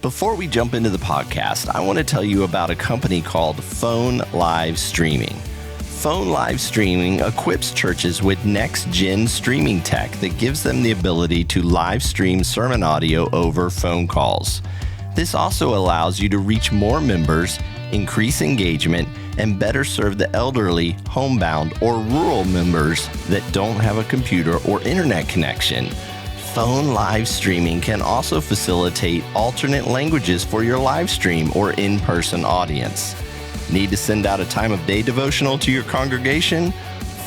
Before we jump into the podcast, I want to tell you about a company called Phone Live Streaming. Phone Live Streaming equips churches with next-gen streaming tech that gives them the ability to live stream sermon audio over phone calls. This also allows you to reach more members, increase engagement, and better serve the elderly, homebound, or rural members that don't have a computer or internet connection. Phone live streaming can also facilitate alternate languages for your live stream or in-person audience. Need to send out a time of day devotional to your congregation?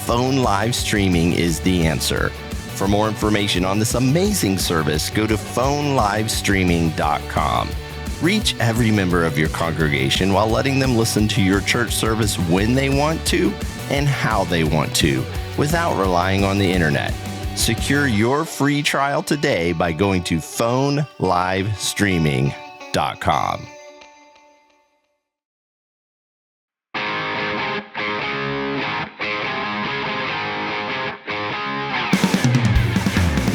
Phone live streaming is the answer. For more information on this amazing service, go to phonelivestreaming.com. Reach every member of your congregation while letting them listen to your church service when they want to and how they want to, without relying on the internet. Secure your free trial today by going to phonelivestreaming.com.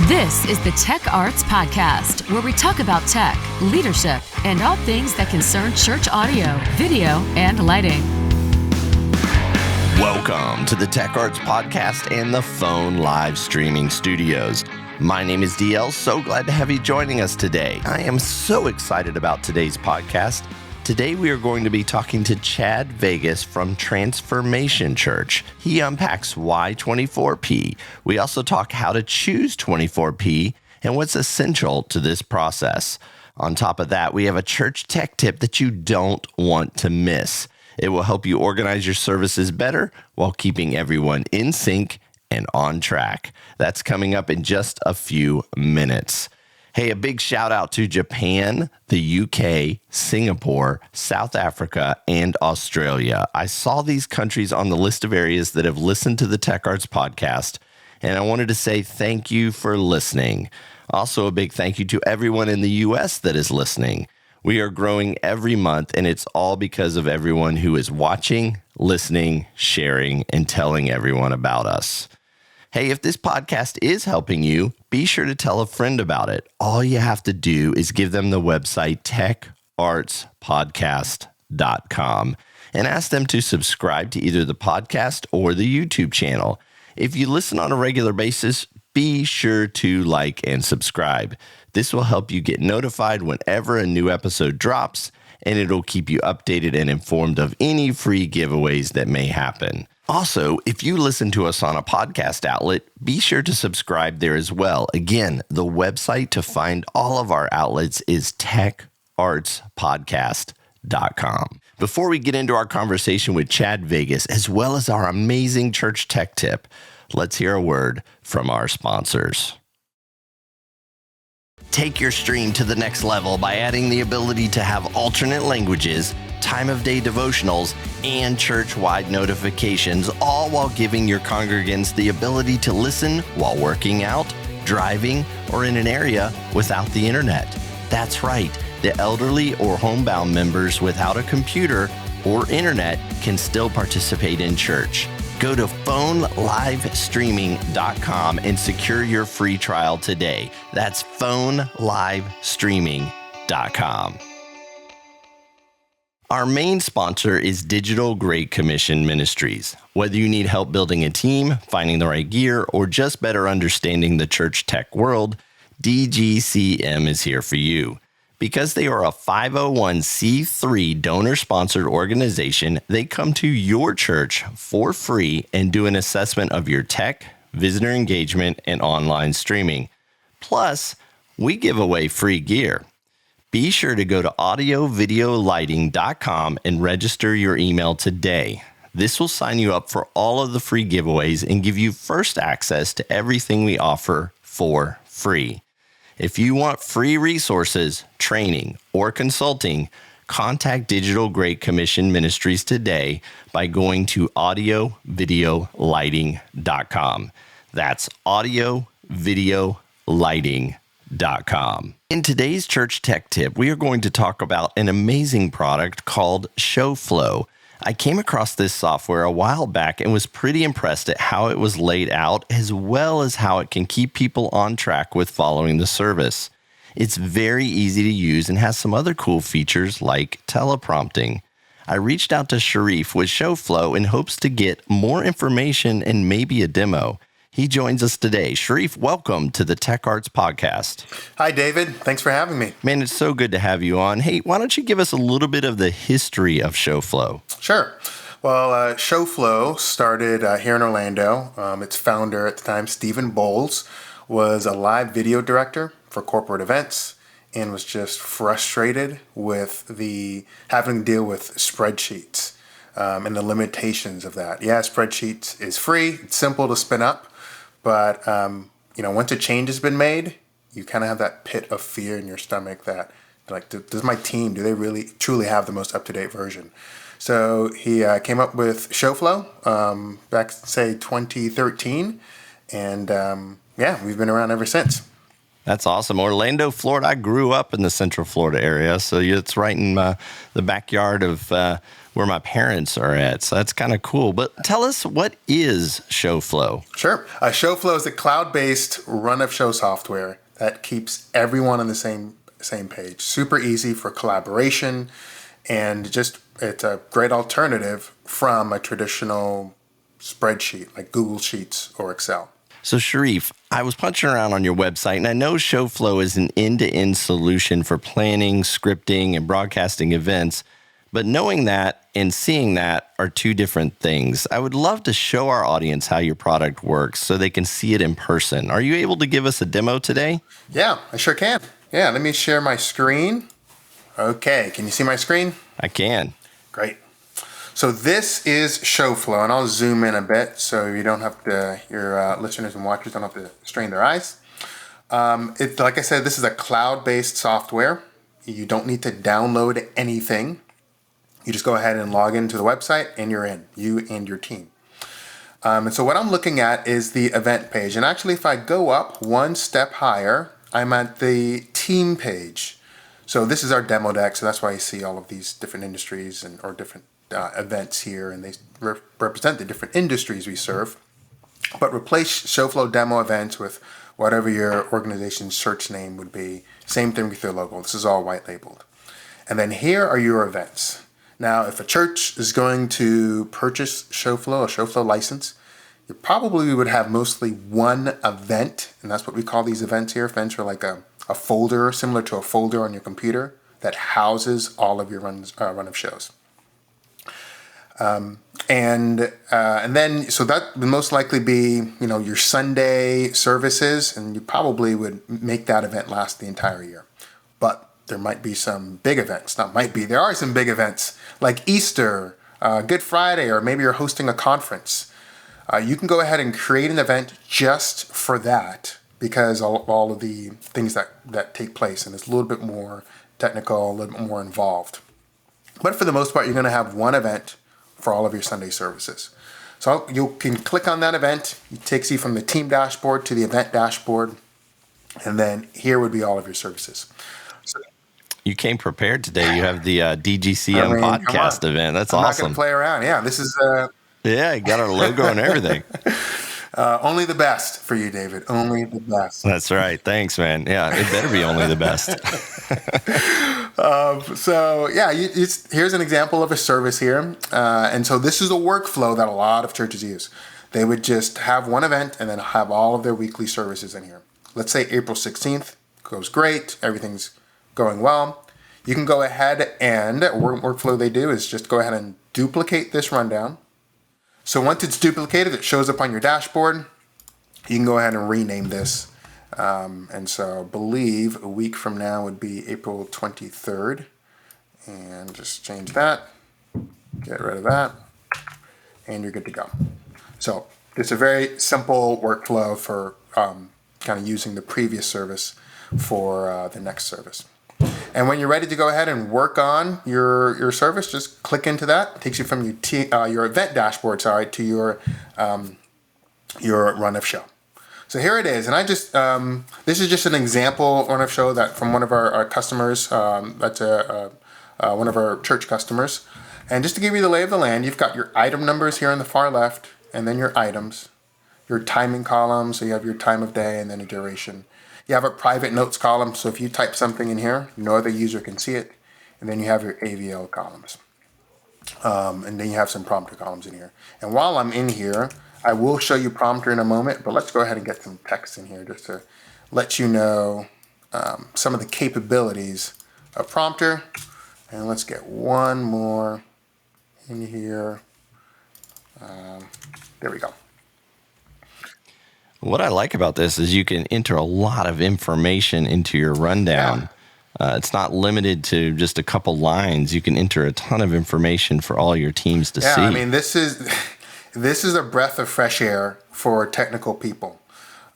This is the Tech Arts Podcast, where we talk about tech, leadership, and all things that concern church audio, video, and lighting. Welcome to the Tech Arts Podcast and the Phone Live Streaming Studios. My name is DL. So glad to have you joining us today. I am so excited about today's podcast. Today we are going to be talking to Chad Vegas from Transformation Church. He unpacks why 24P. We also talk how to choose 24P and what's essential to this process. On top of that, we have a church tech tip that you don't want to miss. It will help you organize your services better while keeping everyone in sync and on track. That's coming up in just a few minutes. Hey, a big shout out to Japan, the UK, Singapore, South Africa, and Australia. I saw these countries on the list of areas that have listened to the Tech Arts Podcast, and I wanted to say thank you for listening. Also, a big thank you to everyone in the US that is listening. We are growing every month, and it's all because of everyone who is watching, listening, sharing, and telling everyone about us. Hey, if this podcast is helping you, be sure to tell a friend about it. All you have to do is give them the website techartspodcast.com and ask them to subscribe to either the podcast or the YouTube channel. If you listen on a regular basis, be sure to like and subscribe. This will help you get notified whenever a new episode drops, and it'll keep you updated and informed of any free giveaways that may happen. Also, if you listen to us on a podcast outlet, be sure to subscribe there as well. Again, the website to find all of our outlets is techartspodcast.com. Before we get into our conversation with Chad Vegas, as well as our amazing church tech tip, let's hear a word from our sponsors. Take your stream to the next level by adding the ability to have alternate languages, time of day devotionals, and church-wide notifications, all while giving your congregants the ability to listen while working out, driving, or in an area without the internet. That's right, the elderly or homebound members without a computer or internet can still participate in church. Go to phonelivestreaming.com and secure your free trial today. That's phonelivestreaming.com. Our main sponsor is Digital Great Commission Ministries. Whether you need help building a team, finding the right gear, or just better understanding the church tech world, DGCM is here for you. Because they are a 501c3 donor-sponsored organization, they come to your church for free and do an assessment of your tech, visitor engagement, and online streaming. Plus, we give away free gear. Be sure to go to audiovideolighting.com and register your email today. This will sign you up for all of the free giveaways and give you first access to everything we offer for free. If you want free resources, training, or consulting, contact Digital Great Commission Ministries today by going to audiovideolighting.com. That's audiovideolighting.com. In today's church tech tip, we are going to talk about an amazing product called ShowFlow. I came across this software a while back and was pretty impressed at how it was laid out, as well as how it can keep people on track with following the service. It's very easy to use and has some other cool features like teleprompting. I reached out to Sharif with ShowFlow in hopes to get more information and maybe a demo. He joins us today. Sharif, welcome to the Tech Arts Podcast. Hi, David. Thanks for having me. Man, it's so good to have you on. Hey, why don't you give us a little bit of the history of ShowFlow? Sure. Well, ShowFlow started here in Orlando. Its founder at the time, Stephen Bowles, was a live video director for corporate events and was just frustrated with having to deal with spreadsheets and the limitations of that. Yeah, spreadsheets is free. It's simple to spin up. But, once a change has been made, you kind of have that pit of fear in your stomach that, like, does my team, do they really truly have the most up-to-date version? So he came up with ShowFlow back, say, 2013. And, we've been around ever since. That's awesome. Orlando, Florida. I grew up in the Central Florida area, so it's right in the backyard of where my parents are at. So that's kind of cool. But tell us, what is ShowFlow? Sure. ShowFlow is a cloud-based run-of-show software that keeps everyone on the same page. Super easy for collaboration, and just it's a great alternative from a traditional spreadsheet like Google Sheets or Excel. So Sharif, I was punching around on your website, and I know ShowFlow is an end-to-end solution for planning, scripting, and broadcasting events. But knowing that and seeing that are two different things. I would love to show our audience how your product works so they can see it in person. Are you able to give us a demo today? Yeah, I sure can. Yeah, let me share my screen. Okay, can you see my screen? I can. Great. So this is ShowFlow, and I'll zoom in a bit so you don't have to, your listeners and watchers don't have to strain their eyes. Like I said, this is a cloud-based software. You don't need to download anything. You just go ahead and log into the website and you're in, you and your team. And so what I'm looking at is the event page. And actually, if I go up one step higher, I'm at the team page. So this is our demo deck. So that's why you see all of these different industries or different events here. And they represent the different industries we serve. But replace ShowFlow demo events with whatever your organization's search name would be. Same thing with your logo. This is all white labeled. And then here are your events. Now, if a church is going to purchase ShowFlow, a ShowFlow license, you probably would have mostly one event, and that's what we call these events here. Events are like a folder, similar to a folder on your computer, that houses all of your run of shows. And then, so that would most likely be, your Sunday services, and you probably would make that event last the entire year. But there might be some big events. There are some big events like Easter, Good Friday, or maybe you're hosting a conference. You can go ahead and create an event just for that because all of the things that take place, and it's a little bit more technical, a little bit more involved. But for the most part, you're going to have one event for all of your Sunday services. So you can click on that event. It takes you from the team dashboard to the event dashboard. And then here would be all of your services. You came prepared today. You have the DGCM podcast event. That's I'm awesome. Not going to play around. Yeah, this is... Yeah, you got our logo and everything. Only the best for you, David. Only the best. That's right. Thanks, man. Yeah, it better be only the best. Here's an example of a service here. And so this is a workflow that a lot of churches use. They would just have one event and then have all of their weekly services in here. Let's say April 16th goes great. Everything's going well. You can go ahead and workflow they do is just go ahead and duplicate this rundown. So once it's duplicated, it shows up on your dashboard. You can go ahead and rename this. And so I believe a week from now would be April 23rd. And just change that. Get rid of that. And you're good to go. So it's a very simple workflow for kind of using the previous service for the next service. And when you're ready to go ahead and work on your service, just click into that. It takes you from your event dashboard, to your run of show. So here it is, and I just this is just an example run of show that from one of our customers. That's one of our church customers. And just to give you the lay of the land, you've got your item numbers here on the far left, and then your items, your timing column. So you have your time of day and then a duration. You have a private notes column, so if you type something in here, no other user can see it. And then you have your AVL columns. And then you have some prompter columns in here. And while I'm in here, I will show you prompter in a moment, but let's go ahead and get some text in here just to let you know some of the capabilities of prompter. And let's get one more in here. There we go. What I like about this is you can enter a lot of information into your rundown. It's not limited to just a couple lines. You can enter a ton of information for all your teams to see. Yeah, I mean, this is a breath of fresh air for technical people.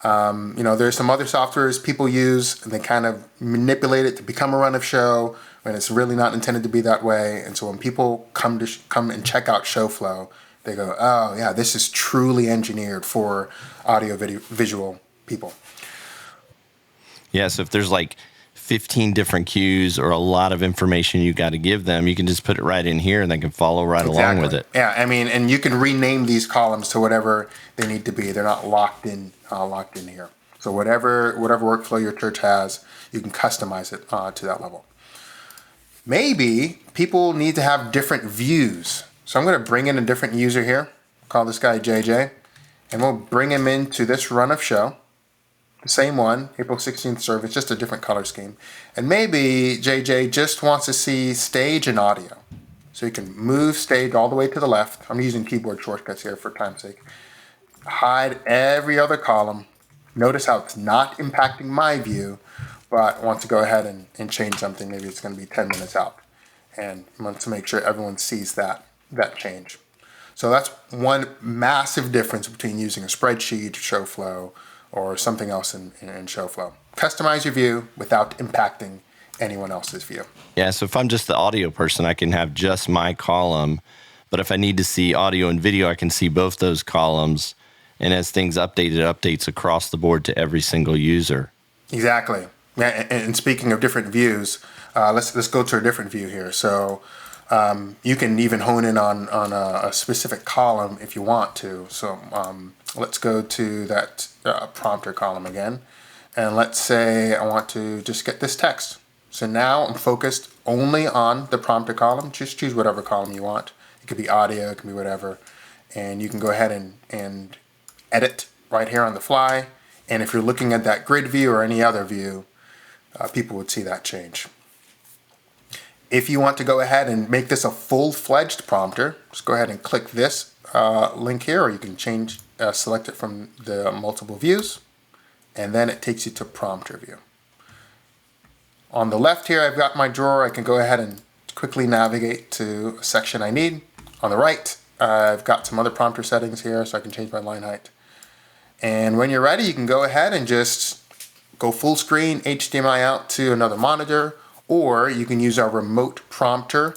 There's some other softwares people use, and they kind of manipulate it to become a run of show when it's really not intended to be that way. And so when people come and check out ShowFlow, they go, oh yeah, this is truly engineered for audio, video, visual people. Yeah, so if there's like 15 different cues or a lot of information you got to give them, you can just put it right in here and they can follow right along with it. Yeah, I mean, and you can rename these columns to whatever they need to be. They're not locked in here. So whatever workflow your church has, you can customize it to that level. Maybe people need to have different views. So I'm going to bring in a different user here. Call this guy JJ, and we'll bring him into this run of show. The same one, April 16th service, just a different color scheme. And maybe JJ just wants to see stage and audio. So you can move stage all the way to the left. I'm using keyboard shortcuts here for time's sake. Hide every other column. Notice how it's not impacting my view, but wants to go ahead and change something. Maybe it's going to be 10 minutes out. And wants to make sure everyone sees that change. So that's one massive difference between using a spreadsheet, ShowFlow, or something else in ShowFlow. Customize your view without impacting anyone else's view. Yeah, so if I'm just the audio person, I can have just my column. But if I need to see audio and video, I can see both those columns. And as things update, it updates across the board to every single user. Exactly. Yeah, and speaking of different views, let's go to a different view here. So you can even hone in on a specific column if you want to. So let's go to that prompter column again. And let's say I want to just get this text. So now I'm focused only on the prompter column. Just choose whatever column you want. It could be audio, it could be whatever. And you can go ahead and edit right here on the fly. And if you're looking at that grid view or any other view, people would see that change. If you want to go ahead and make this a full-fledged prompter, just go ahead and click this link here, or you can select it from the multiple views, and then it takes you to prompter view. On the left here, I've got my drawer. I can go ahead and quickly navigate to a section I need. On the right, I've got some other prompter settings here, so I can change my line height. And when you're ready, you can go ahead and just go full screen, HDMI out to another monitor, or you can use our remote prompter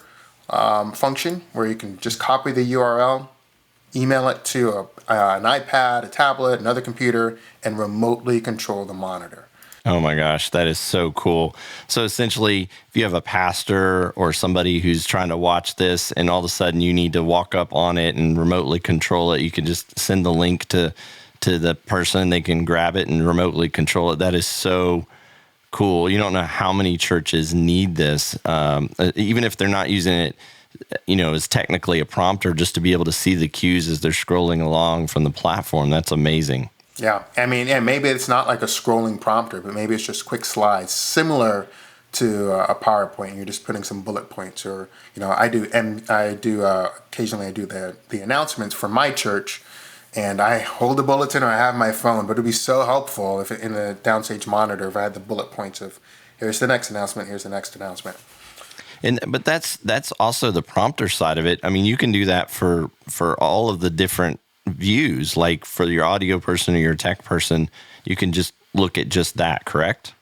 function where you can just copy the URL, email it to an iPad, a tablet, another computer, and remotely control the monitor. Oh my gosh, that is so cool. So essentially, if you have a pastor or somebody who's trying to watch this and all of a sudden you need to walk up on it and remotely control it, you can just send the link to the person, they can grab it and remotely control it. That is so cool. You don't know how many churches need this, even if they're not using it, as technically a prompter, just to be able to see the cues as they're scrolling along from the platform. That's amazing. Yeah, I mean, maybe it's not like a scrolling prompter, but maybe it's just quick slides, similar to a PowerPoint. You're just putting some bullet points, or occasionally I do the announcements for my church. And I hold the bulletin or I have my phone, but it would be so helpful if in the downstage monitor, if I had the bullet points of here's the next announcement, here's the next announcement. But that's also the prompter side of it. I mean, you can do that for all of the different views, like for your audio person or your tech person, you can just look at just that, correct?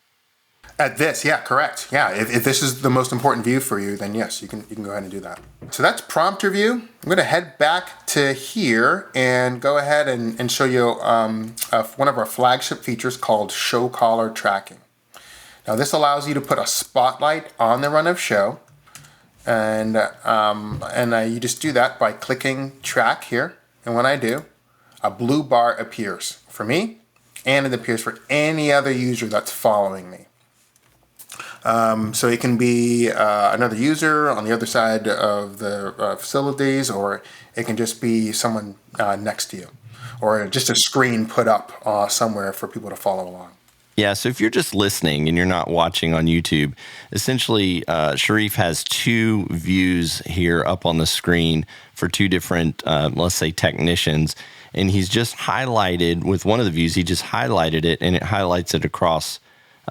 At this, yeah, correct. Yeah, if this is the most important view for you, then yes, you can go ahead and do that. So that's prompter view. I'm going to head back to here and go ahead and show you one of our flagship features called Show Caller Tracking. Now this allows you to put a spotlight on the run of show, and you just do that by clicking track here. And when I do, a blue bar appears for me and it appears for any other user that's following me. So it can be another user on the other side of the facilities, or it can just be someone next to you, or just a screen put up somewhere for people to follow along. Yeah, so if you're just listening and you're not watching on YouTube, essentially Sharif has two views here up on the screen for two different, let's say, technicians. And he's just highlighted, with one of the views, he just highlighted it, and it highlights it across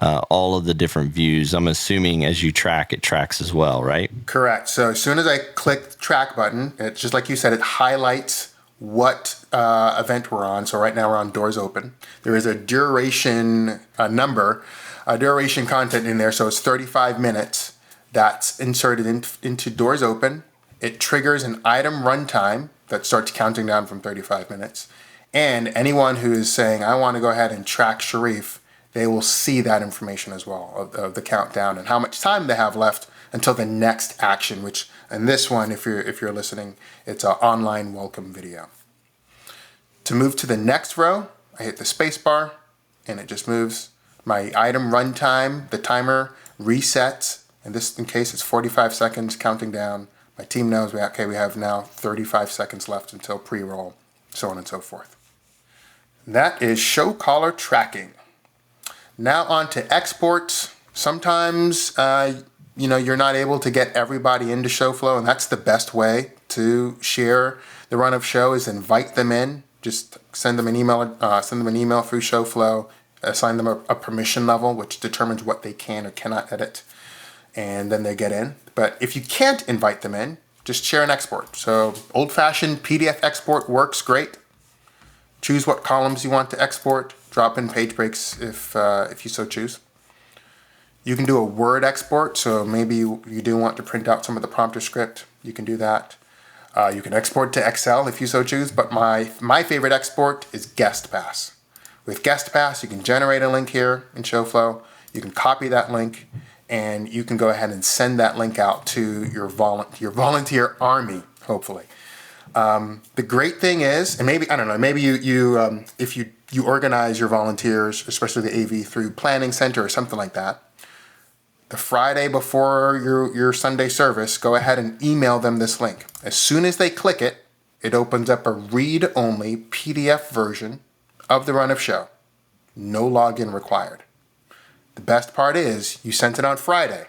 all of the different views. I'm assuming as you track, it tracks as well, right? Correct. So as soon as I click the track button, it's just like you said, it highlights what event we're on. So right now we're on Doors Open. There is a duration duration content in there. So it's 35 minutes that's inserted into Doors Open. It triggers an item runtime that starts counting down from 35 minutes. And anyone who is saying, I want to go ahead and track Sharif, they will see that information as well of the countdown and how much time they have left until the next action, which in this one, if you're listening, it's an online welcome video. To move to the next row, I hit the space bar and it just moves. My item runtime, the timer resets. In this case, it's 45 seconds counting down. My team knows we have now 35 seconds left until pre-roll, so on and so forth. That is show caller tracking. Now on to exports. Sometimes, you're not able to get everybody into ShowFlow, and that's the best way to share the run of show is invite them in. Just send them an email through ShowFlow, assign them a permission level, which determines what they can or cannot edit, and then they get in. But if you can't invite them in, just share an export. So old-fashioned PDF export works great. Choose what columns you want to export. Drop in page breaks if you so choose. You can do a Word export, so maybe you do want to print out some of the prompter script. You can do that. You can export to Excel if you so choose, but my favorite export is GuestPass. With GuestPass, you can generate a link here in ShowFlow. You can copy that link, and you can go ahead and send that link out to your volunteer army, hopefully. The great thing is, and maybe you if you organize your volunteers, especially the AV, through Planning Center or something like that, the Friday before your Sunday service, go ahead and email them this link. As soon as they click it, it opens up a read-only PDF version of the run of show. No login required. The best part is you sent it on Friday.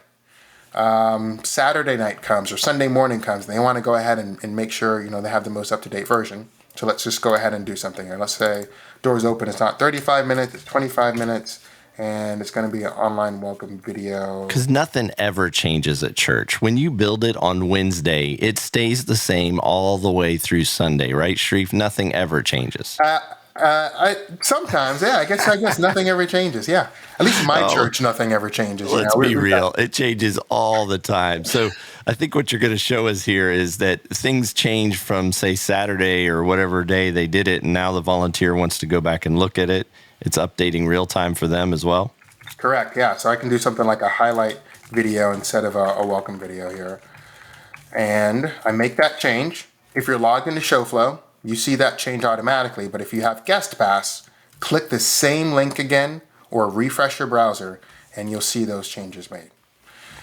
Saturday night comes or Sunday morning comes, and they want to go ahead and make sure they have the most up-to-date version. So let's just go ahead and do something here. Let's say Doors Open. It's not 35 minutes, it's 25 minutes, and it's going to be an online welcome video. Because nothing ever changes at church. When you build it on Wednesday, it stays the same all the way through Sunday, right, Sharif? Nothing ever changes. Sometimes, yeah. I guess nothing ever changes. Yeah, at least in my church, nothing ever changes. Let's be real; it changes all the time. So I think what you're going to show us here is that things change from, say, Saturday or whatever day they did it, and now the volunteer wants to go back and look at it. It's updating real time for them as well. Correct. Yeah. So I can do something like a highlight video instead of a welcome video here, and I make that change. If you're logged into ShowFlow, you see that change automatically, but if you have GuestPass, click the same link again or refresh your browser and you'll see those changes made.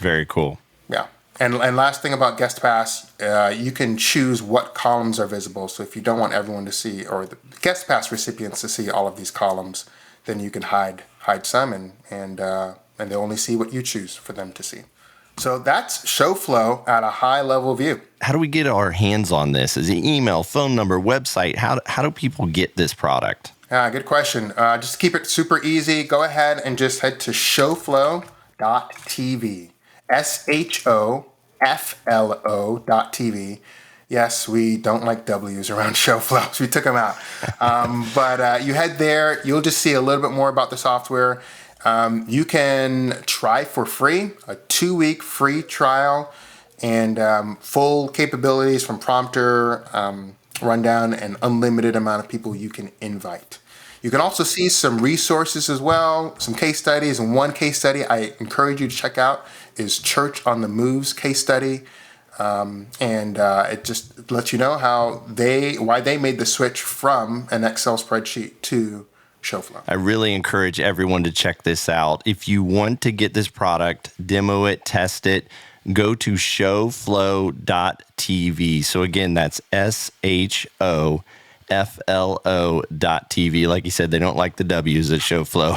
Very cool. Yeah. And last thing about GuestPass, you can choose what columns are visible. So if you don't want everyone to see, or the GuestPass recipients to see all of these columns, then you can hide some and they only see what you choose for them to see. So that's ShowFlow at a high level view. How do we get our hands on this? Is it email, phone number, website? How do people get this product? Good question. Just to keep it super easy, go ahead and just head to showflow.tv. SHOFLO.tv. Yes, we don't like W's around ShowFlow, so we took them out. But you head there, you'll just see a little bit more about the software. You can try for free, a 2-week free trial, and full capabilities from prompter, rundown, and unlimited amount of people you can invite. You can also see some resources as well, some case studies, and one case study I encourage you to check out is Church on the Move's case study. It just lets you know why they made the switch from an Excel spreadsheet to ShowFlow. I really encourage everyone to check this out. If you want to get this product, demo it, test it, go to showflow.tv. So again, that's SHOFLO.tv. Like you said, they don't like the W's at ShowFlow.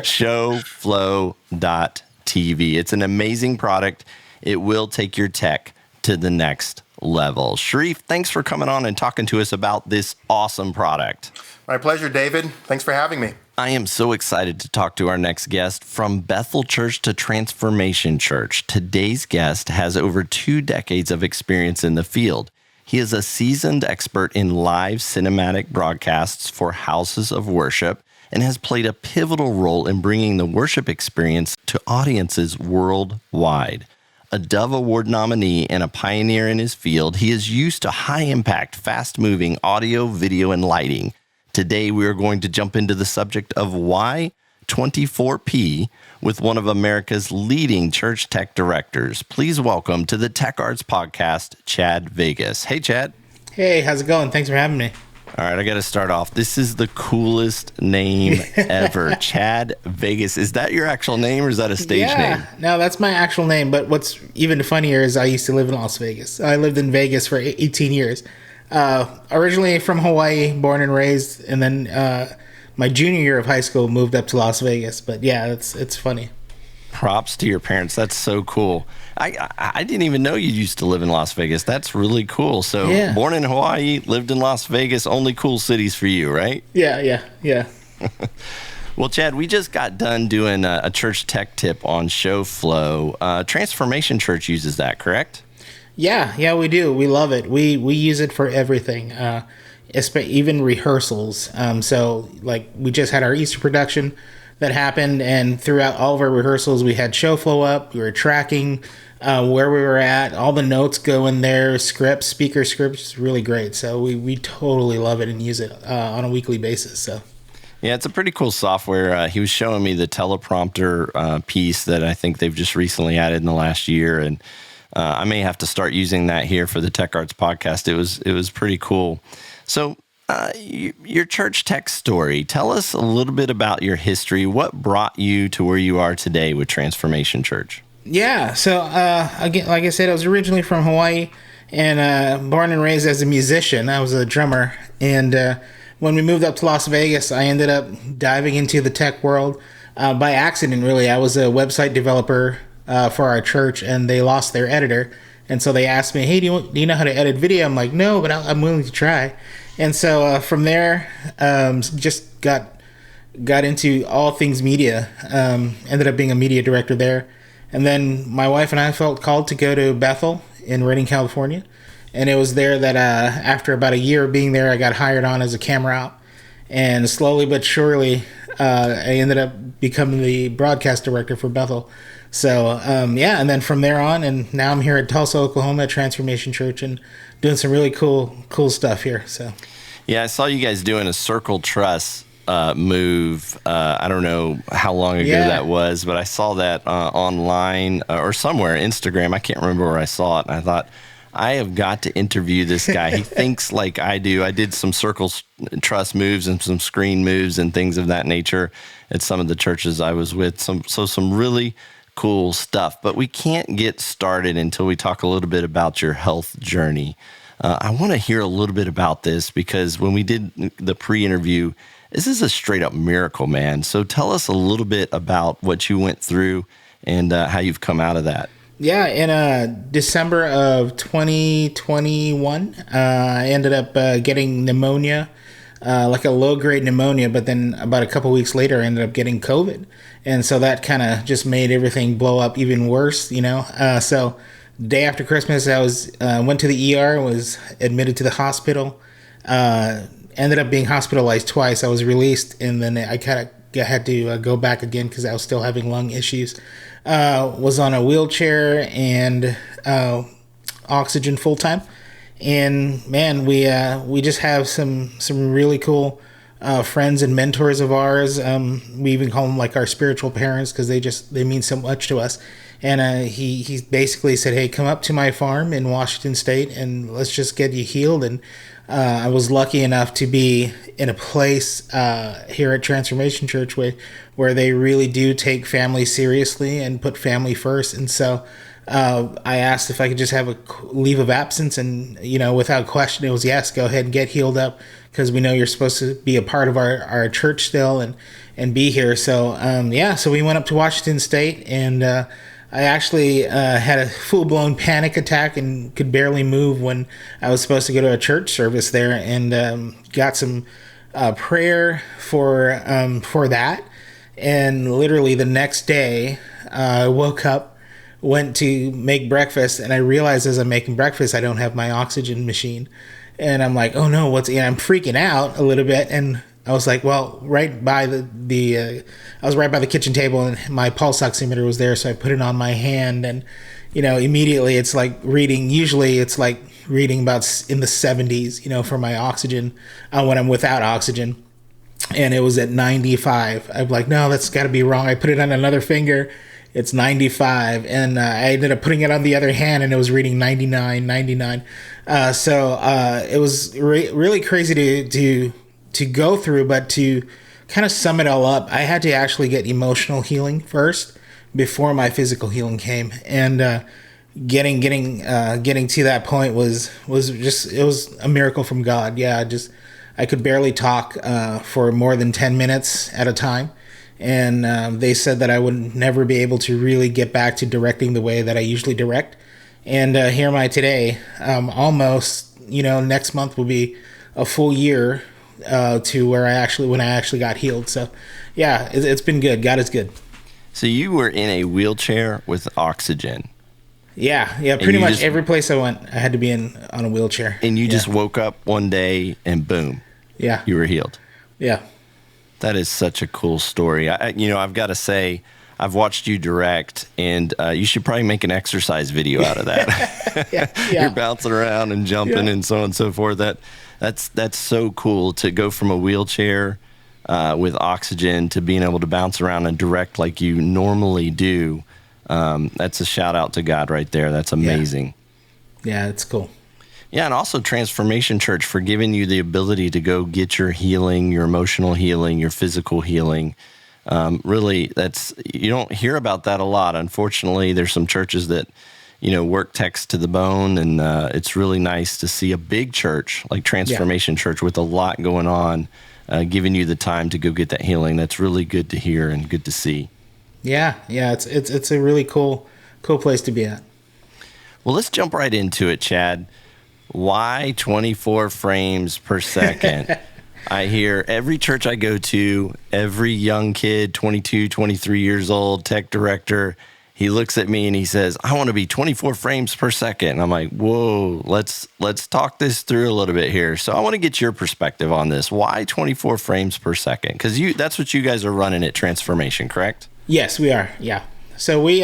Showflow.tv. It's an amazing product. It will take your tech to the next level. Sharif, thanks for coming on and talking to us about this awesome product. My pleasure, David. Thanks for having me. I am so excited to talk to our next guest. From Bethel Church to Transformation Church, today's guest has over 2 decades of experience in the field. He is a seasoned expert in live cinematic broadcasts for houses of worship and has played a pivotal role in bringing the worship experience to audiences worldwide. A Dove Award nominee and a pioneer in his field, he is used to high-impact, fast-moving audio, video, and lighting. Today, we are going to jump into the subject of why 24P with one of America's leading church tech directors. Please welcome to the Tech Arts Podcast, Chad Vegas. Hey, Chad. Hey, how's it going? Thanks for having me. All right, I got to start off. This is the coolest name ever. Chad Vegas. Is that your actual name or is that a stage name? No, that's my actual name. But what's even funnier is I used to live in Las Vegas. I lived in Vegas for 18 years. Originally from Hawaii, born and raised. And then my junior year of high school moved up to Las Vegas. But yeah, it's funny. Props to your parents. That's so cool. I didn't even know you used to live in Las Vegas. That's really cool. So yeah. Born in Hawaii, lived in Las Vegas, only cool cities for you, right? Yeah. Well, Chad, we just got done doing a church tech tip on ShowFlow. Transformation Church uses that, correct? Yeah, we do. We love it. We use it for everything, even rehearsals. So like we just had our Easter production that happened, and throughout all of our rehearsals, we had ShowFlow up. We were tracking where we were at. All the notes go in there, scripts, speaker scripts. It's really great. So we totally love it and use it on a weekly basis. So. Yeah, it's a pretty cool software. He was showing me the teleprompter piece that I think they've just recently added in the last year, and I may have to start using that here for the Tech Arts Podcast. It was pretty cool. So. Your church tech story. Tell us a little bit about your history. What brought you to where you are today with Transformation Church? Yeah, so again, like I said, I was originally from Hawaii and born and raised as a musician. I was a drummer, and when we moved up to Las Vegas, I ended up diving into the tech world by accident. Really, I was a website developer for our church, and they lost their editor, and so they asked me, "Hey, do you know how to edit video?" I'm like, "No, but I'm willing to try." And so from there, just got into all things media. Ended up being a media director there. And then my wife and I felt called to go to Bethel in Redding, California. And it was there that after about a year of being there, I got hired on as a camera op. And slowly but surely, I ended up becoming the broadcast director for Bethel. So, and then from there on, and now I'm here at Tulsa, Oklahoma at Transformation Church and doing some really cool stuff here. So, yeah, I saw you guys doing a circle truss move. I don't know how long ago that was, but I saw that online or somewhere, Instagram. I can't remember where I saw it. And I thought, I have got to interview this guy. He thinks like I do. I did some circle truss moves and some screen moves and things of that nature at some of the churches I was with. Some really cool stuff, but we can't get started until we talk a little bit about your health journey. I want to hear a little bit about this because when we did the pre-interview, this is a straight up miracle, man. So tell us a little bit about what you went through and how you've come out of that. Yeah, in December of 2021, I ended up getting pneumonia, like a low-grade pneumonia, but then about a couple weeks later, I ended up getting COVID. And so that kind of just made everything blow up even worse, you know. So day after Christmas, I went to the ER, was admitted to the hospital, ended up being hospitalized twice. I was released, and then I kind of had to go back again because I was still having lung issues. Was on a wheelchair and oxygen full time. And man, we just have some really cool friends and mentors of ours. We even call them like our spiritual parents because they mean so much to us. And he basically said, hey, come up to my farm in Washington State and let's just get you healed. And I was lucky enough to be in a place here at Transformation Church where they really do take family seriously and put family first. And so I asked if I could just have a leave of absence, and without question, it was yes. Go ahead and get healed up, because we know you're supposed to be a part of our church still and be here. So so we went up to Washington State, and I actually had a full-blown panic attack and could barely move when I was supposed to go to a church service there, and got some prayer for that. And literally the next day, I woke up, went to make breakfast, and I realized as I'm making breakfast, I don't have my oxygen machine. And I'm like, oh no, I'm freaking out a little bit. And I was like, well, right by I was right by the kitchen table, and my pulse oximeter was there. So I put it on my hand, and, immediately it's like usually it's like reading about in the 70s, for my oxygen when I'm without oxygen. And it was at 95. I'm like, no, that's got to be wrong. I put it on another finger. It's 95. And I ended up putting it on the other hand, and it was reading 99. So it was really crazy to go through. But to kind of sum it all up, I had to actually get emotional healing first before my physical healing came. And getting to that point was just, it was a miracle from God. Yeah, I could barely talk for more than 10 minutes at a time. And they said that I would never be able to really get back to directing the way that I usually direct. And here am I today. Almost, next month will be a full year to when I actually got healed. So, yeah, it's been good. God is good. So you were in a wheelchair with oxygen. Yeah. Pretty much every place I went, I had to be on a wheelchair. And you just woke up one day and boom. Yeah. You were healed. Yeah. That is such a cool story. I've got to say, I've watched you direct, and you should probably make an exercise video out of that. Yeah. You're bouncing around and jumping and so on and so forth. That's so cool to go from a wheelchair with oxygen to being able to bounce around and direct like you normally do. That's a shout out to God right there. That's amazing. Yeah, it's cool. Yeah, and also Transformation Church for giving you the ability to go get your healing, your emotional healing, your physical healing. Really, you don't hear about that a lot. Unfortunately, there's some churches that, work text to the bone, and it's really nice to see a big church like Transformation Church with a lot going on, giving you the time to go get that healing. That's really good to hear and good to see. Yeah, it's a really cool place to be at. Well, let's jump right into it, Chad. Why 24 frames per second? I hear every church I go to, every young kid, 22, 23 years old, tech director, he looks at me and he says, I want to be 24 frames per second. And I'm like, whoa, let's talk this through a little bit here. So I want to get your perspective on this. Why 24 frames per second? Because that's what you guys are running at Transformation, correct? Yes, we are. Yeah. So we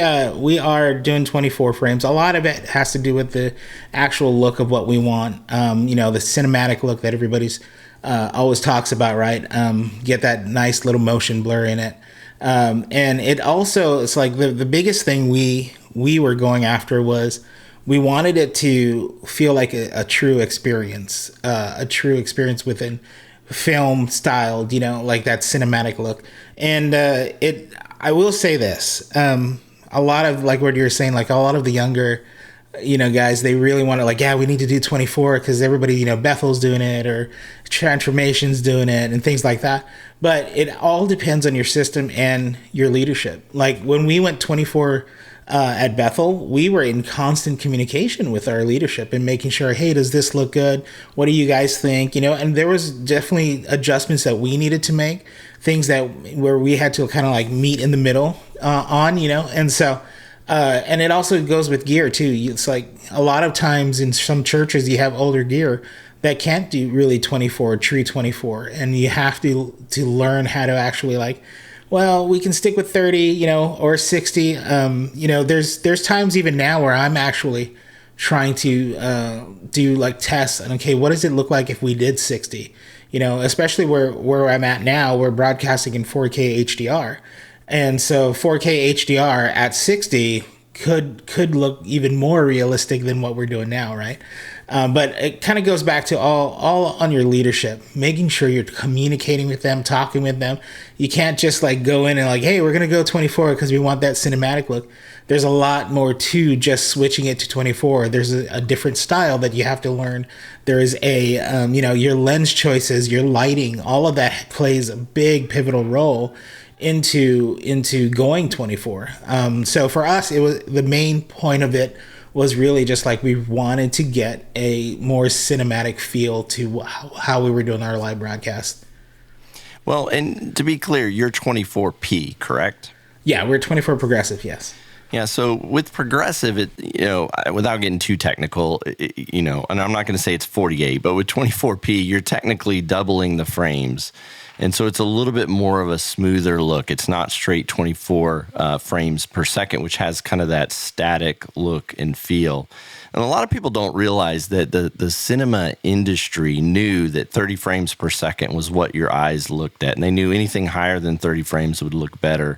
are doing 24 frames. A lot of it has to do with the actual look of what we want. The cinematic look that everybody's always talks about, right? Get that nice little motion blur in it. And it also, it's like the biggest thing we were going after was we wanted it to feel like a true experience within film styled, like that cinematic look. And I will say this, a lot of, like what you're saying, like a lot of the younger, guys, they really want to we need to do 24 because everybody, Bethel's doing it or Transformation's doing it and things like that. But it all depends on your system and your leadership. Like when we went 24 at Bethel, we were in constant communication with our leadership and making sure, hey, does this look good? What do you guys think? And there was definitely adjustments that we needed to make, things where we had to kind of meet in the middle and so and it also goes with gear too. It's like a lot of times in some churches you have older gear that can't do really 24, true 24, and you have to learn how to actually we can stick with 30, or 60. There's times even now where I'm actually trying to do tests and okay, what does it look like if we did 60? Especially where I'm at now, we're broadcasting in 4K HDR. And so 4K HDR at 60 could look even more realistic than what we're doing now, right? But it kind of goes back to all on your leadership, making sure you're communicating with them, talking with them. You can't just like go in and like, hey, we're gonna go 24 because we want that cinematic look. There's a lot more to just switching it to 24. There's a different style that you have to learn. There is your lens choices, your lighting, all of that plays a big pivotal role into going 24. So for us, it was the main point of it was really just like we wanted to get a more cinematic feel to how we were doing our live broadcast. Well, and to be clear, you're 24p, correct? Yeah, we're 24 progressive, yes. Yeah, so with progressive, without getting too technical, and I'm not going to say it's 48, but with 24p, you're technically doubling the frames. And so it's a little bit more of a smoother look. It's not straight 24 frames per second, which has kind of that static look and feel. And a lot of people don't realize that the cinema industry knew that 30 frames per second was what your eyes looked at. And they knew anything higher than 30 frames would look better.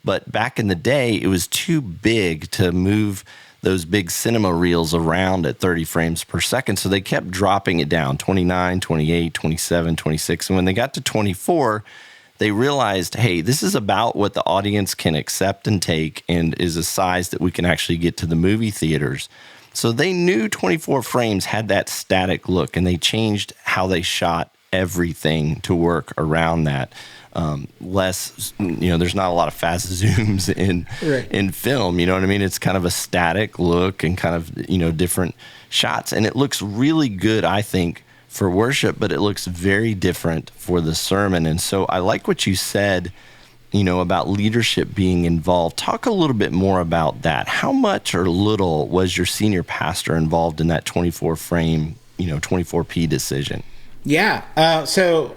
But back in the day, it was too big to move those big cinema reels around at 30 frames per second. So they kept dropping it down, 29, 28, 27, 26. And when they got to 24, they realized, hey, this is about what the audience can accept and take and is a size that we can actually get to the movie theaters. So they knew 24 frames had that static look, and they changed how they shot everything to work around that. There's not a lot of fast zooms in film, you know what I mean? It's kind of a static look and kind of, different shots. And it looks really good, I think, for worship, but it looks very different for the sermon. And so I like what you said, about leadership being involved. Talk a little bit more about that. How much or little was your senior pastor involved in that 24 frame, 24p decision? Yeah. So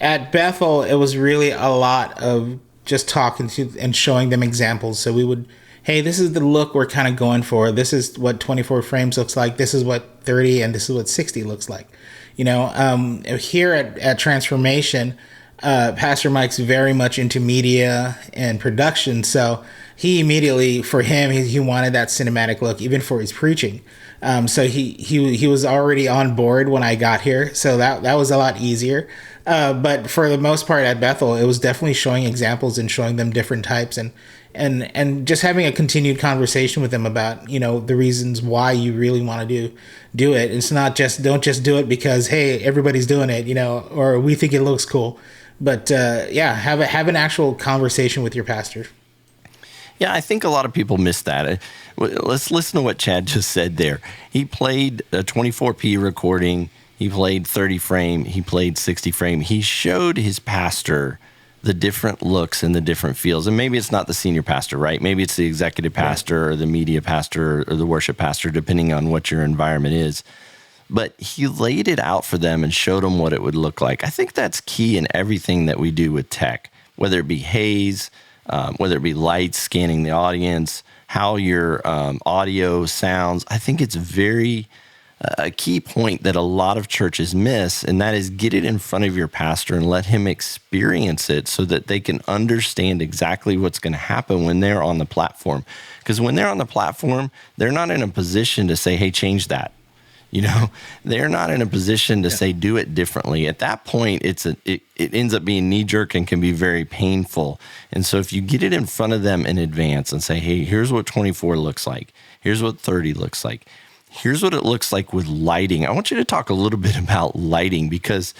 at Bethel, it was really a lot of just talking to and showing them examples. So we would, hey, this is the look we're kind of going for. This is what 24 frames looks like. This is what 30 and this is what 60 looks like. Here at Transformation, Pastor Mike's very much into media and production. So he immediately, for him, he wanted that cinematic look, even for his preaching. So he was already on board when I got here. So that was a lot easier. But for the most part at Bethel, it was definitely showing examples and showing them different types and just having a continued conversation with them about, the reasons why you really want to do it. It's not just, don't just do it because, hey, everybody's doing it, or we think it looks cool. But have an actual conversation with your pastor. Yeah, I think a lot of people miss that. Let's listen to what Chad just said there. He played a 24p recording. He played 30 frame. He played 60 frame. He showed his pastor the different looks and the different feels. And maybe it's not the senior pastor, right? Maybe it's the executive pastor or the media pastor or the worship pastor, depending on what your environment is. But he laid it out for them and showed them what it would look like. I think that's key in everything that we do with tech, whether it be haze, whether it be lights, scanning the audience, how your audio sounds. I think it's a key point that a lot of churches miss, and that is get it in front of your pastor and let him experience it so that they can understand exactly what's going to happen when they're on the platform. Because when they're on the platform, they're not in a position to say, hey, change that. They're not in a position to say, do it differently. At that point, it ends up being knee-jerk and can be very painful. And so if you get it in front of them in advance and say, hey, here's what 24 looks like. Here's what 30 looks like. Here's what it looks like with lighting. I want you to talk a little bit about lighting because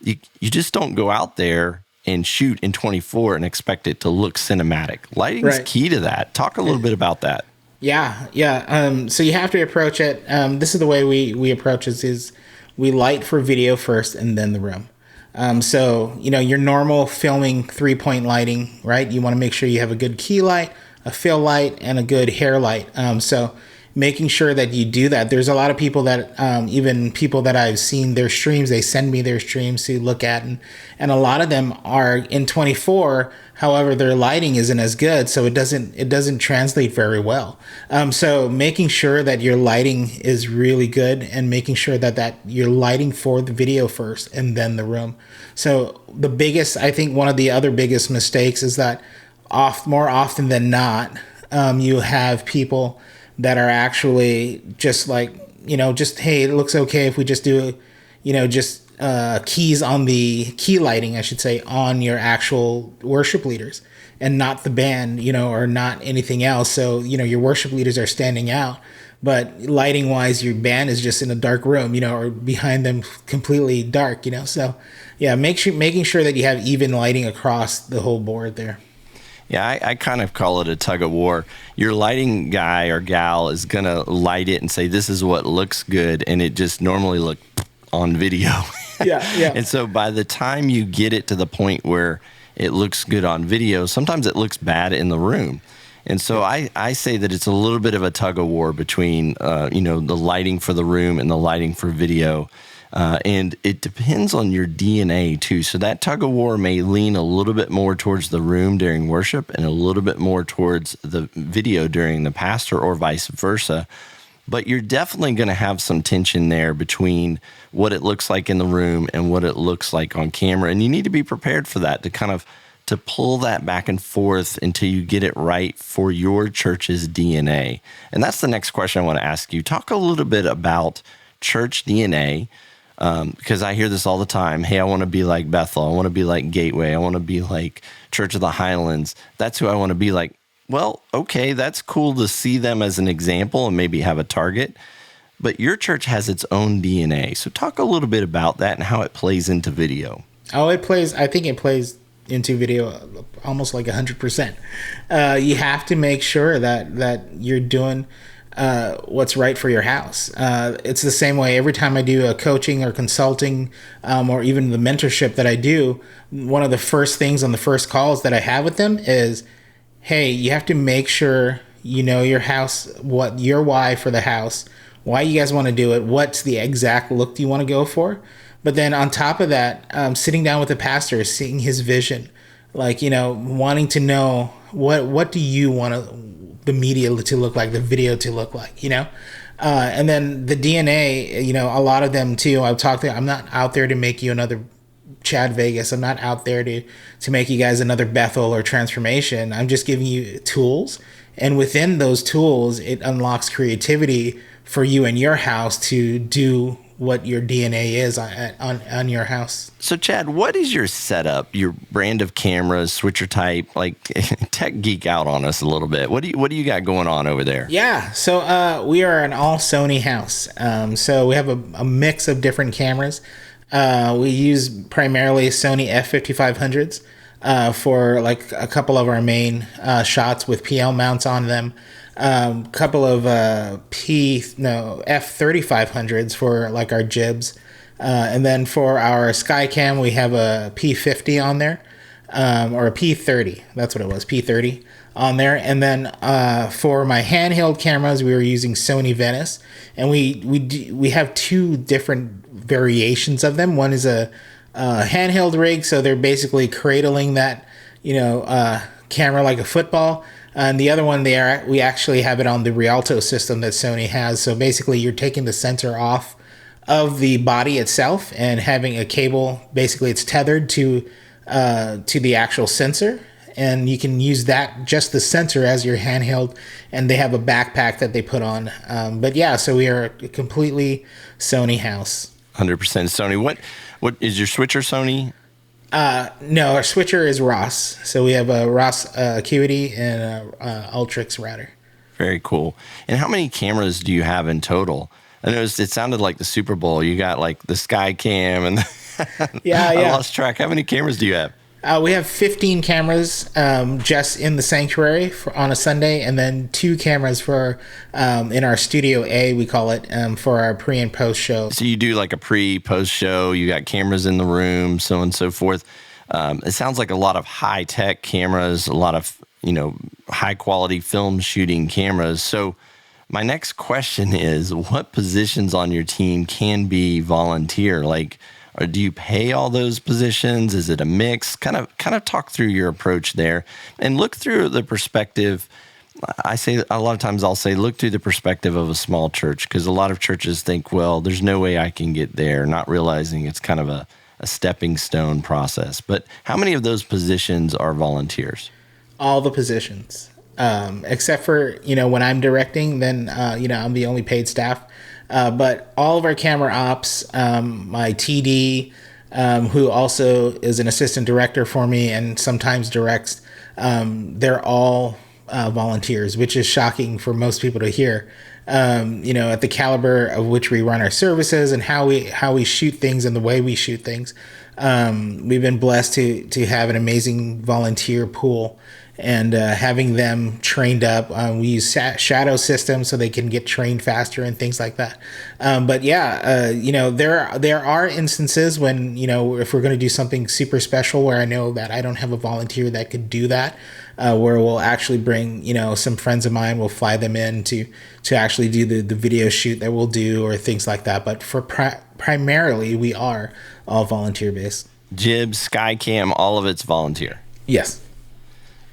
you just don't go out there and shoot in 24 and expect it to look cinematic. Lighting is key to that. Talk a little bit about that. Yeah. So you have to approach it. This is the way we approach it is we light for video first and then the room. So, your normal filming 3-point lighting, right? You want to make sure you have a good key light, a fill light, and a good hair light. So making sure that you do that. There's a lot of people that, even people that I've seen their streams, they send me their streams to look at. And a lot of them are in 24. However, their lighting isn't as good. So it doesn't translate very well. So making sure that your lighting is really good and making sure that you're lighting for the video first and then the room. So I think one of the other biggest mistakes is that more often than not, you have people that are actually just like, just, hey, it looks okay if we just do, just keys on the key lighting, I should say, on your actual worship leaders and not the band, or not anything else. So, your worship leaders are standing out, but lighting wise, your band is just in a dark room, or behind them completely dark, So yeah, making sure that you have even lighting across the whole board there. Yeah, I kind of call it a tug of war. Your lighting guy or gal is going to light it and say, this is what looks good. And it just normally look on video. Yeah. And so by the time you get it to the point where it looks good on video, sometimes it looks bad in the room. And so I say that it's a little bit of a tug of war between, the lighting for the room and the lighting for video. And it depends on your DNA too. So that tug of war may lean a little bit more towards the room during worship and a little bit more towards the video during the pastor, or vice versa. But you're definitely going to have some tension there between what it looks like in the room and what it looks like on camera. And you need to be prepared for that, to pull that back and forth until you get it right for your church's DNA. And that's the next question I want to ask you. Talk a little bit about church DNA, because I hear this all the time. Hey, I want to be like Bethel. I want to be like Gateway. I want to be like Church of the Highlands. That's who I want to be like. Well, okay, that's cool to see them as an example and maybe have a target. But your church has its own DNA. So talk a little bit about that and how it plays into video. I think it plays into video almost like 100%. You have to make sure that you're doing what's right for your house. It's the same way every time I do a coaching or consulting, or even the mentorship that I do. One of the first things on the first calls that I have with them is, hey, you have to make sure you know your house, what your why for the house, why you guys want to do it, what's the exact look you want to go for. But then on top of that, sitting down with the pastor, seeing his vision, wanting to know what do you want the media to look like, the video to look like, and then the DNA, a lot of them too. I'm not out there to make you another Chad Vegas. I'm not out there to make you guys another Bethel or Transformation. I'm just giving you tools, and within those tools, it unlocks creativity for you and your house to do what your DNA is on your house. So Chad, what is your setup, your brand of cameras, switcher type, like tech geek out on us a little bit. What do you got going on over there? Yeah. So we are an all Sony house. So we have a mix of different cameras. We use primarily Sony F5500s for like a couple of our main shots with PL mounts on them. Couple of F3500s for like our jibs, and then for our Skycam we have a P50 on there, or a P30. That's what it was, P30 on there. And then for my handheld cameras, we were using Sony Venice, and we have two different variations of them. One is a handheld rig, so they're basically cradling that camera like a football. And the other one there, we actually have it on the Rialto system that Sony has. So basically, you're taking the sensor off of the body itself and having a cable. Basically, it's tethered to the actual sensor, and you can use that, just the sensor, as your handheld. And they have a backpack that they put on. But yeah, so we are a completely Sony house. 100% Sony. What is your switcher, Sony? No, our switcher is Ross. So we have a Ross Acuity and a Ultrix router. Very cool. And how many cameras do you have in total? I noticed it sounded like the Super Bowl. You got like the Skycam and yeah. I lost track. How many cameras do you have? We have 15 cameras just in the sanctuary on a Sunday, and then 2 cameras for in our Studio A, we call it, for our pre and post show. So you do like a pre-post show. You got cameras in the room, so on and so forth. It sounds like a lot of high-tech cameras, a lot of high-quality film shooting cameras. So my next question is, what positions on your team can be volunteer? Or do you pay all those positions? Is it a mix? Kind of talk through your approach there, and look through the perspective. I say a lot of times I'll say, look through the perspective of a small church, because a lot of churches think, well, there's no way I can get there, not realizing it's kind of a stepping stone process. But how many of those positions are volunteers? All the positions. except for, when I'm directing, then, I'm the only paid staff. But all of our camera ops, my TD, who also is an assistant director for me and sometimes directs, they're all volunteers, which is shocking for most people to hear. At the caliber of which we run our services and how we shoot things and the way we shoot things, we've been blessed to have an amazing volunteer pool. And having them trained up, we use shadow systems so they can get trained faster and things like that. But yeah, there are instances when, if we're going to do something super special where I know that I don't have a volunteer that could do that, where we'll actually bring, some friends of mine, we'll fly them in to actually do the video shoot that we'll do or things like that. But for primarily, we are all volunteer based. Jibs, Skycam, all of it's volunteer. Yes.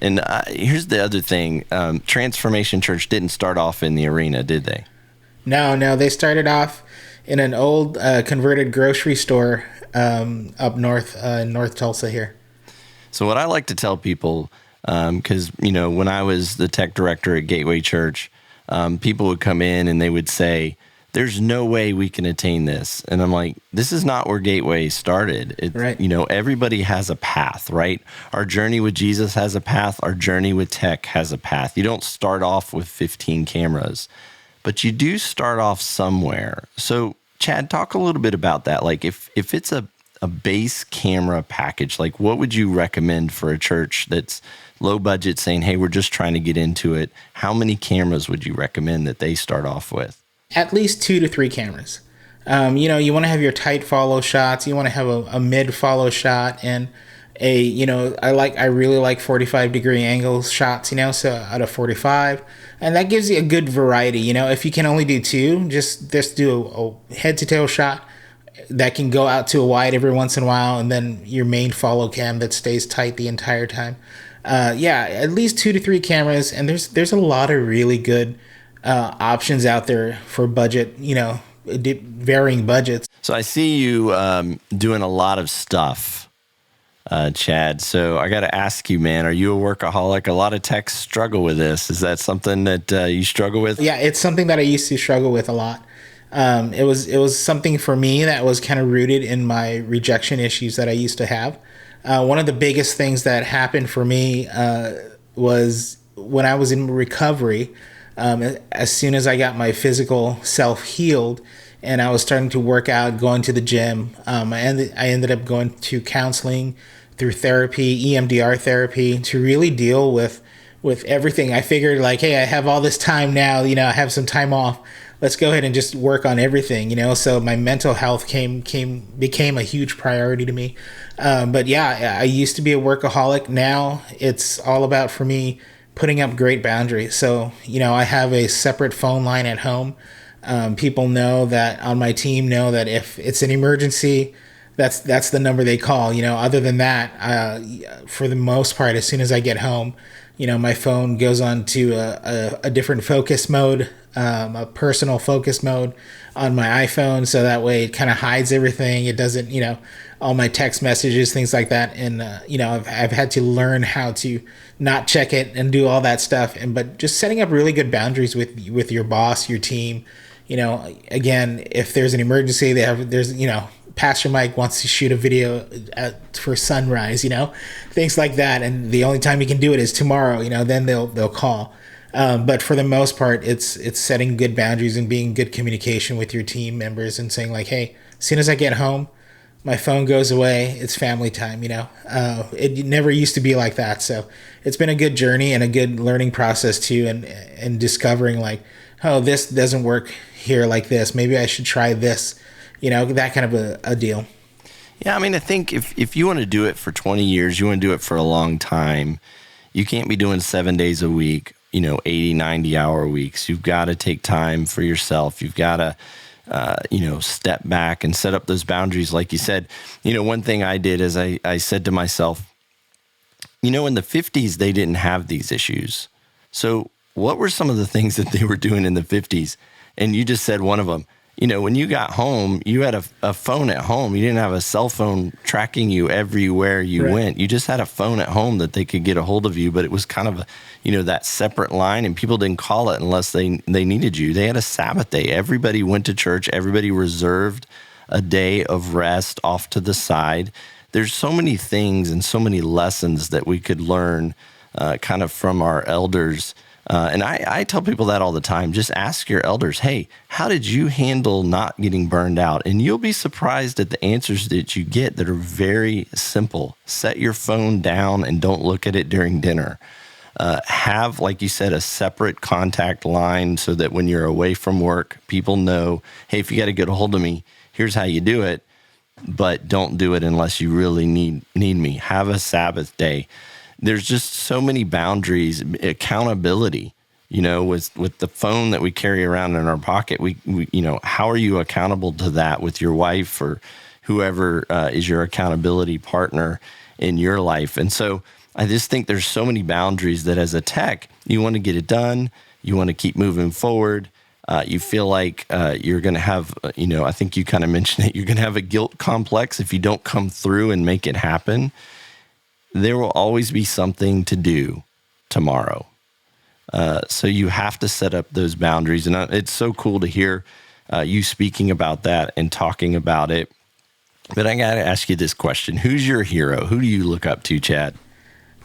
And here's the other thing. Transformation Church didn't start off in the arena, did they? No. They started off in an old converted grocery store up north, North Tulsa here. So what I like to tell people, because, when I was the tech director at Gateway Church, people would come in and they would say, there's no way we can attain this. And I'm like, this is not where Gateway started. Right. Everybody has a path, right? Our journey with Jesus has a path. Our journey with tech has a path. You don't start off with 15 cameras, but you do start off somewhere. So Chad, talk a little bit about that. Like if it's a base camera package, like what would you recommend for a church that's low budget saying, hey, we're just trying to get into it? How many cameras would you recommend that they start off with? At least 2 to 3 cameras. You want to have your tight follow shots. You want to have a mid follow shot and I really like 45 degree angle shots, so out of 45, and that gives you a good variety. If you can only do 2, just do a head to tail shot that can go out to a wide every once in a while, and then your main follow cam that stays tight the entire time. At least 2 to 3 cameras, and there's a lot of really good options out there for budget, varying budgets. So I see you doing a lot of stuff, Chad. So I got to ask you, man, are you a workaholic? A lot of techs struggle with this. Is that something that you struggle with? Yeah, it's something that I used to struggle with a lot. It was something for me that was kind of rooted in my rejection issues that I used to have. One of the biggest things that happened for me was when I was in recovery. As soon as I got my physical self healed and I was starting to work out, going to the gym, I ended up going to counseling through therapy, EMDR therapy, to really deal with everything. I figured like, hey, I have all this time now, I have some time off. Let's go ahead and just work on everything, So my mental health became a huge priority to me. But yeah, I used to be a workaholic. Now it's all about, for me, putting up great boundaries. So, I have a separate phone line at home. People know that on my team know that if it's an emergency, that's the number they call. Other than that, for the most part, as soon as I get home, my phone goes on to a different focus mode, a personal focus mode on my iPhone. So that way it kind of hides everything. It doesn't, all my text messages, things like that. And, I've had to learn how to not check it and do all that stuff. But just setting up really good boundaries with your boss, your team. Again, if there's an emergency, there's Pastor Mike wants to shoot a video for sunrise, things like that. And the only time he can do it is tomorrow, then they'll call. But for the most part, it's setting good boundaries and being good communication with your team members and saying like, hey, as soon as I get home, my phone goes away. It's family time, It never used to be like that. So it's been a good journey and a good learning process too, and discovering like, oh, this doesn't work here like this. Maybe I should try this, that kind of a deal. Yeah, I think if you want to do it for 20 years, you want to do it for a long time, you can't be doing 7 days a week, 80, 90-hour weeks. You've got to take time for yourself. You've got to step back and set up those boundaries. Like you said, one thing I did is I said to myself, in the 50s, they didn't have these issues. So what were some of the things that they were doing in the 50s? And you just said one of them, when you got home, you had a phone at home. You didn't have a cell phone tracking you everywhere you went. You just had a phone at home that they could get a hold of you, but it was kind of that separate line, and people didn't call it unless they needed you. They had a Sabbath day. Everybody went to church. Everybody reserved a day of rest off to the side. There's so many things and so many lessons that we could learn kind of from our elders. And I tell people that all the time. Just ask your elders, hey, how did you handle not getting burned out? And you'll be surprised at the answers that you get that are very simple. Set your phone down and don't look at it during dinner. Have, like you said, a separate contact line so that when you're away from work, people know, hey, if you got to get a hold of me, here's how you do it. But don't do it unless you really need me. Have a Sabbath day. There's just so many boundaries, accountability, with the phone that we carry around in our pocket. We how are you accountable to that with your wife or whoever is your accountability partner in your life? And so I just think there's so many boundaries that as a tech, you want to get it done. You want to keep moving forward. You feel like you're going to have, I think you kind of mentioned it, you're going to have a guilt complex if you don't come through and make it happen. There will always be something to do tomorrow. So you have to set up those boundaries. And it's so cool to hear you speaking about that and talking about it. But I got to ask you this question. Who's your hero? Who do you look up to, Chad?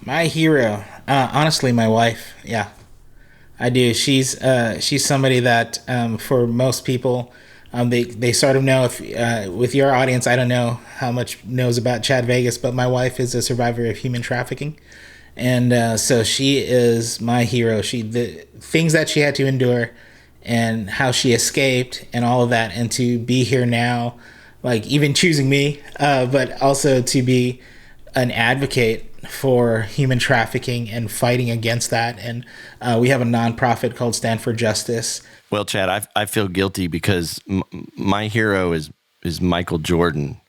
My hero? Honestly, my wife. Yeah, I do. She's somebody that for most people, they sort of know. If with your audience, I don't know how much knows about Chad Vegas, but my wife is a survivor of human trafficking, and so she is my hero. The things that she had to endure, and how she escaped, and all of that, and to be here now, like even choosing me, but also to be an advocate for human trafficking and fighting against that. And we have a nonprofit called Stand for Justice. Well, Chad, I feel guilty because my hero is Michael Jordan,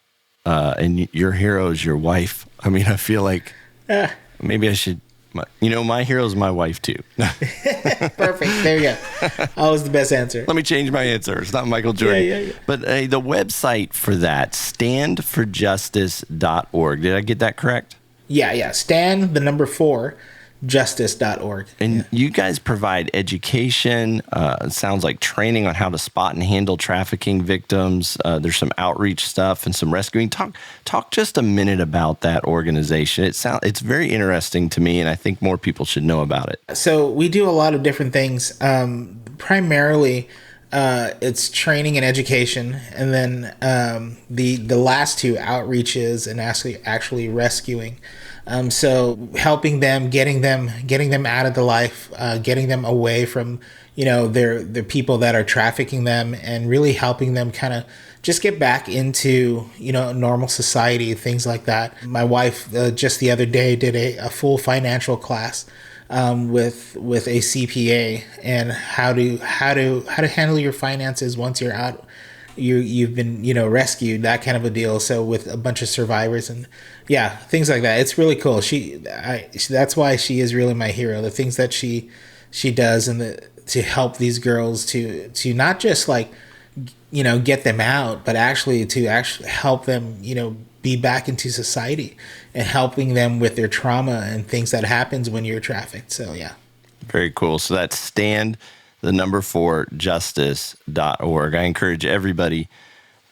and your hero is your wife. I mean, I feel like maybe I should, my hero is my wife too. Perfect. There you go. Always the best answer. Let me change my answer. It's not Michael Jordan. Yeah. But the website for that, standforjustice.org. Did I get that correct? Yeah. Stand, the number 4, justice.org. And you guys provide education, it sounds like training on how to spot and handle trafficking victims. There's some outreach stuff and some rescuing. Talk just a minute about that organization. It's very interesting to me, and I think more people should know about it. So we do a lot of different things. Primarily, it's training and education, and then the last 2, outreaches and actually rescuing. So helping them, getting them out of the life, getting them away from the people that are trafficking them, and really helping them kind of just get back into normal society, things like that. My wife just the other day did a full financial class with a CPA, and how to handle your finances once you're out. You've been rescued, that kind of a deal. So with a bunch of survivors and things like that. It's really cool. That's why she is really my hero. The things that she does and to help these girls to not just get them out, but actually to help them be back into society, and helping them with their trauma and things that happens when you're trafficked. So very cool. So that's Stand, the number 4, justice.org. I encourage everybody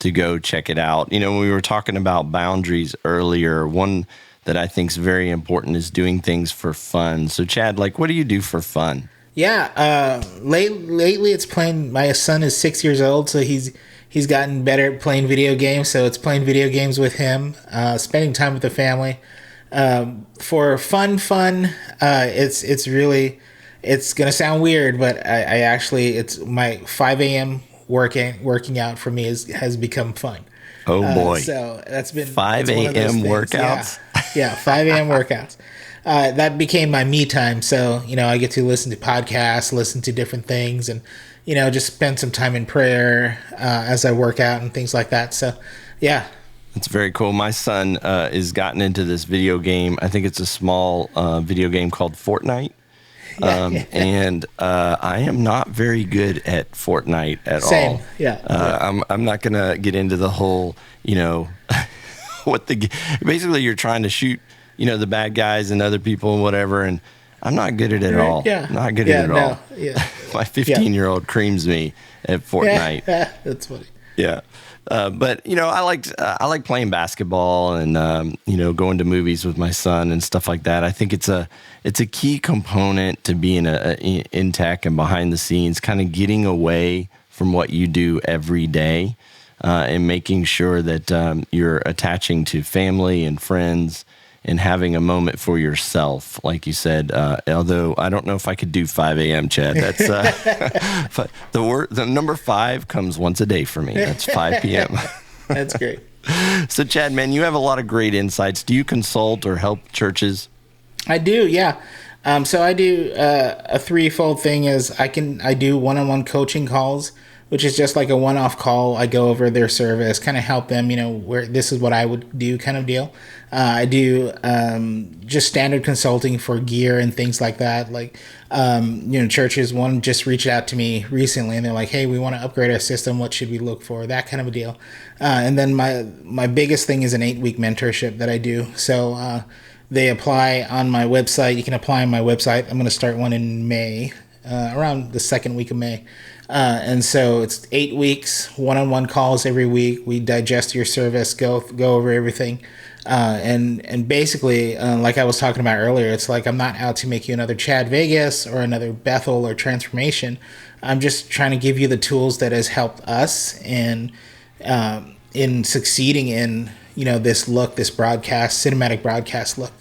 to go check it out. When we were talking about boundaries earlier, one that I think is very important is doing things for fun. So Chad, what do you do for fun? Lately it's playing. My son is 6 years old, so he's gotten better at playing video games. So it's playing video games with him, spending time with the family. For fun, it's really, it's gonna sound weird, but I actually, it's my 5 a.m. working out for me has become fun. Oh boy! So that's been 5 a.m. workouts. Yeah, 5 a.m. workouts. That became my me time. So I get to listen to podcasts, listen to different things, and just spend some time in prayer as I work out and things like that. So it's very cool. My son has gotten into this video game. I think it's a small video game called Fortnite. And I am not very good at Fortnite at Same. all. Yeah. I'm not gonna get into the whole, basically you're trying to shoot, the bad guys and other people and whatever, and I'm not good at it at all. Yeah. Not good at it at all. Yeah. My 15-year-old creams me at Fortnite. That's funny. Yeah. But I like playing basketball and going to movies with my son and stuff like that. I think it's a key component to being in tech and behind the scenes, kind of getting away from what you do every day, and making sure that you're attaching to family and friends and having a moment for yourself, like you said. Although I don't know if I could do 5 a.m., Chad. That's but the number 5 comes once a day for me. That's 5 p.m. That's great. So, Chad, man, you have a lot of great insights. Do you consult or help churches? I do, yeah. So I do a threefold thing is I do one-on-one coaching calls, which is just like a one-off call. I go over their service, kind of help them, where this is what I would do kind of deal. I do just standard consulting for gear and things like that. Like, churches, one just reached out to me recently and they're like, hey, we want to upgrade our system. What should we look for? That kind of a deal. And then my biggest thing is an 8-week mentorship that I do. So they apply on my website. You can apply on my website. I'm going to start one in May, around the second week of May. And so it's 8 weeks, one-on-one calls every week. We digest your service, go over everything. And basically, like I was talking about earlier, it's like I'm not out to make you another Chad Vegas or another Bethel or Transformation. I'm just trying to give you the tools that has helped us in succeeding in, this broadcast, cinematic broadcast look.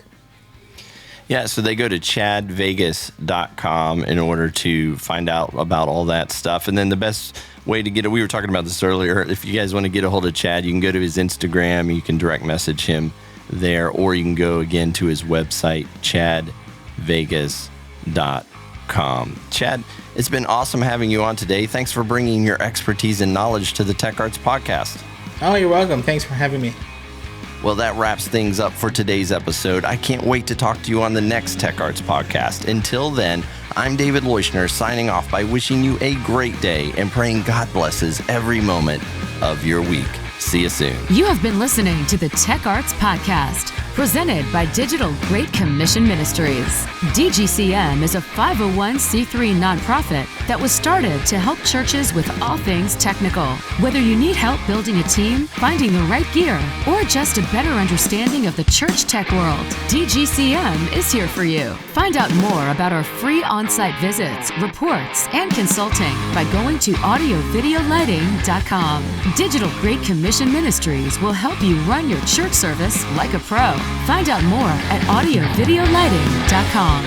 Yeah, so they go to chadvegas.com in order to find out about all that stuff. And then the best way to get it, we were talking about this earlier, if you guys want to get a hold of Chad, you can go to his Instagram, you can direct message him there, or you can go again to his website, chadvegas.com. Chad, it's been awesome having you on today. Thanks for bringing your expertise and knowledge to the Tech Arts Podcast. Oh, you're welcome. Thanks for having me. Well, that wraps things up for today's episode. I can't wait to talk to you on the next Tech Arts Podcast. Until then, I'm David Leuschner signing off by wishing you a great day and praying God blesses every moment of your week. See you soon. You have been listening to the Tech Arts Podcast, presented by Digital Great Commission Ministries. DGCM is a 501c3 nonprofit that was started to help churches with all things technical. Whether you need help building a team, finding the right gear, or just a better understanding of the church tech world, DGCM is here for you. Find out more about our free on-site visits, reports, and consulting by going to audiovideolighting.com. Digital Great Commission Ministries will help you run your church service like a pro. Find out more at audiovideolighting.com.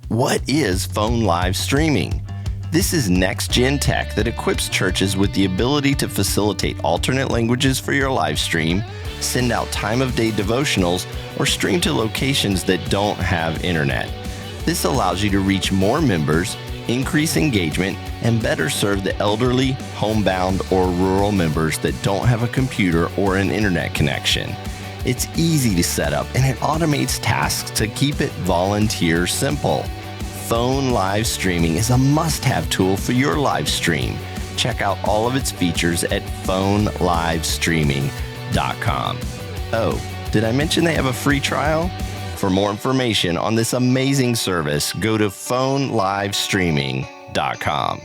What is phone live streaming? This is next-gen tech that equips churches with the ability to facilitate alternate languages for your live stream, send out time-of-day devotionals, or stream to locations that don't have internet. This allows you to reach more members, increase engagement, and better serve the elderly, homebound, or rural members that don't have a computer or an internet connection. It's easy to set up and it automates tasks to keep it volunteer simple. Phone live streaming is a must-have tool for your live stream. Check out all of its features at phonelivestreaming.com. Oh, did I mention they have a free trial? For more information on this amazing service, go to phonelivestreaming.com.